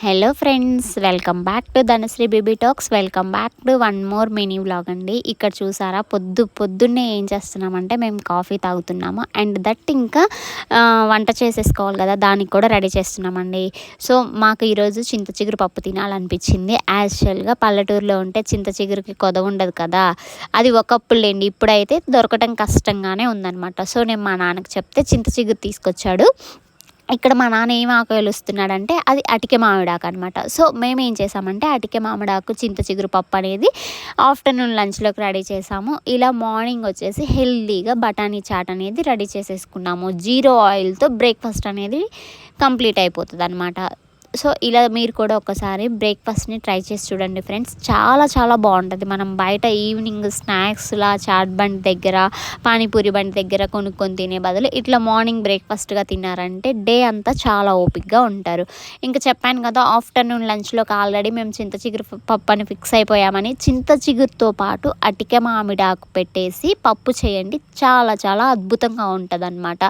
Hello friends, welcome back to Dhanashree baby talks. Welcome back to one more mini vlog అండి. ఇక్కడ చూసారా, పొద్దున్నే ఏం చేస్తున్నామంటే మేము కాఫీ తాగుతున్నాము. అండ్ దట్ ఇంకా వంట చేసేసుకోవాలి కదా, దానికి కూడా రెడీ చేస్తున్నామండి. సో మాకు ఈరోజు చింత చిగురు పప్పు తినాలనిపించింది. యాక్చువల్గా పల్లెటూరులో ఉంటే చింత చిగురుకి కొదవ ఉండదు కదా, అది ఒకప్పుడు లేండి, ఇప్పుడైతే దొరకటం కష్టంగానే ఉందన్నమాట. సో నేను మా నాన్నకి చెప్తే చింత చిగురు తీసుకొచ్చాడు. ఇక్కడ మా నాన్న ఏం ఆకు వెలుస్తున్నాడంటే అది అటికె మామిడాకు అనమాట. సో మేము ఏం చేసామంటే అటికె మామిడాకు చింత చిగురు పప్పు అనేది ఆఫ్టర్నూన్ లంచ్లోకి రెడీ చేసాము. ఇలా మార్నింగ్ వచ్చేసి హెల్తీగా బఠానీ చాట్ అనేది రెడీ చేసేసుకున్నాము. 0 ఆయిల్తో బ్రేక్ఫాస్ట్ అనేది కంప్లీట్ అయిపోతుంది అనమాట. సో ఇలా మీరు కూడా ఒకసారి బ్రేక్ఫాస్ట్ని ట్రై చేసి చూడండి ఫ్రెండ్స్, చాలా బాగుంటుంది. మనం బయట ఈవినింగ్ స్నాక్స్లా చాట్ బండి దగ్గర, పానీపూరి బండి దగ్గర కొనుక్కొని తినే బదులు ఇట్లా మార్నింగ్ బ్రేక్ఫాస్ట్గా తిన్నారంటే డే అంతా చాలా ఓపిక్గా ఉంటారు. ఇంకా చెప్పాను కదా, ఆఫ్టర్నూన్ లంచ్లోకి ఆల్రెడీ మేము చింత చిగురు పప్పు అని ఫిక్స్ అయిపోయామని. చింత చిగురుతో పాటు అటికె మామిడాకు పెట్టేసి పప్పు చేయండి, చాలా అద్భుతంగా ఉంటుంది అనమాట.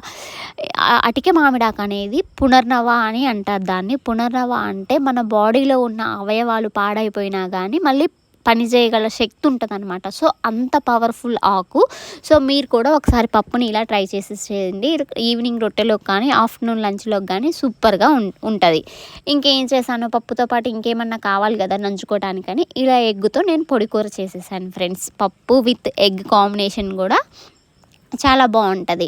అటికె మామిడాకు అనేది పునర్నవ అని అంటారు దాన్ని. పునర్నవ అంటే మన బాడీలో ఉన్న అవయవాలు పాడైపోయినా కానీ మళ్ళీ పని చేయగల శక్తి ఉంటుంది అనమాట. సో అంత పవర్ఫుల్ ఆకు. సో మీరు కూడా ఒకసారి పప్పుని ఇలా ట్రై చేసి చేయండి. ఈవినింగ్ రొట్టెలోకి కానీ ఆఫ్టర్నూన్ లంచ్లోకి కానీ సూపర్గా ఉంటుంది. ఇంకేం చేశాను, పప్పుతో పాటు ఇంకేమన్నా కావాలి కదా నంచుకోవడానికని ఇలా ఎగ్గుతో నేను పొడి కూర చేసేసాను ఫ్రెండ్స్. పప్పు విత్ ఎగ్ కాంబినేషన్ కూడా చాలా బాగుంటుంది.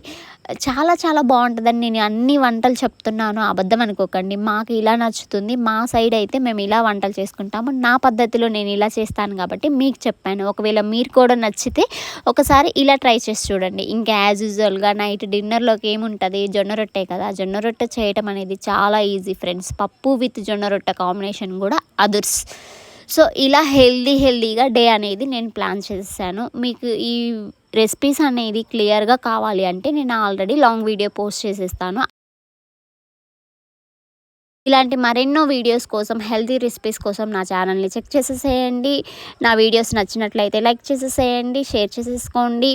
చాలా బాగుంటుందని నేను అన్ని వంటలు చెప్తున్నాను, అబద్ధం అనుకోకండి. మాకు ఇలా నచ్చుతుంది, మా సైడ్ అయితే మేము ఇలా వంటలు చేసుకుంటాము, నా పద్ధతిలో నేను ఇలా చేస్తాను కాబట్టి మీకు చెప్పాను. ఒకవేళ మీరు కూడా నచ్చితే ఒకసారి ఇలా ట్రై చేసి చూడండి. ఇంకా యాజ్ యూజువల్గా నైట్ డిన్నర్లోకి ఏముంటుంది, జొన్న రొట్టె కదా. జొన్న రొట్టె చేయటం అనేది చాలా ఈజీ ఫ్రెండ్స్. పప్పు విత్ జొన్న రొట్టె కాంబినేషన్ కూడా అదుర్స్. సో ఇలా హెల్దీగా డే అనేది నేను ప్లాన్ చేశాను. మీకు ఈ రెసిపీస్ అనేది క్లియర్గా కావాలి అంటే నేను ఆల్రెడీ లాంగ్ వీడియో పోస్ట్ చేసేస్తాను. ఇలాంటి మరెన్నో వీడియోస్ కోసం, హెల్తీ రెసిపీస్ కోసం నా ఛానల్ని చెక్ చేసేసేయండి. నా వీడియోస్ నచ్చినట్లయితే లైక్ చేసేసేయండి, షేర్ చేసేసుకోండి,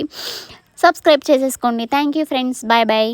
సబ్స్క్రైబ్ చేసేసుకోండి. Thank you friends, bye.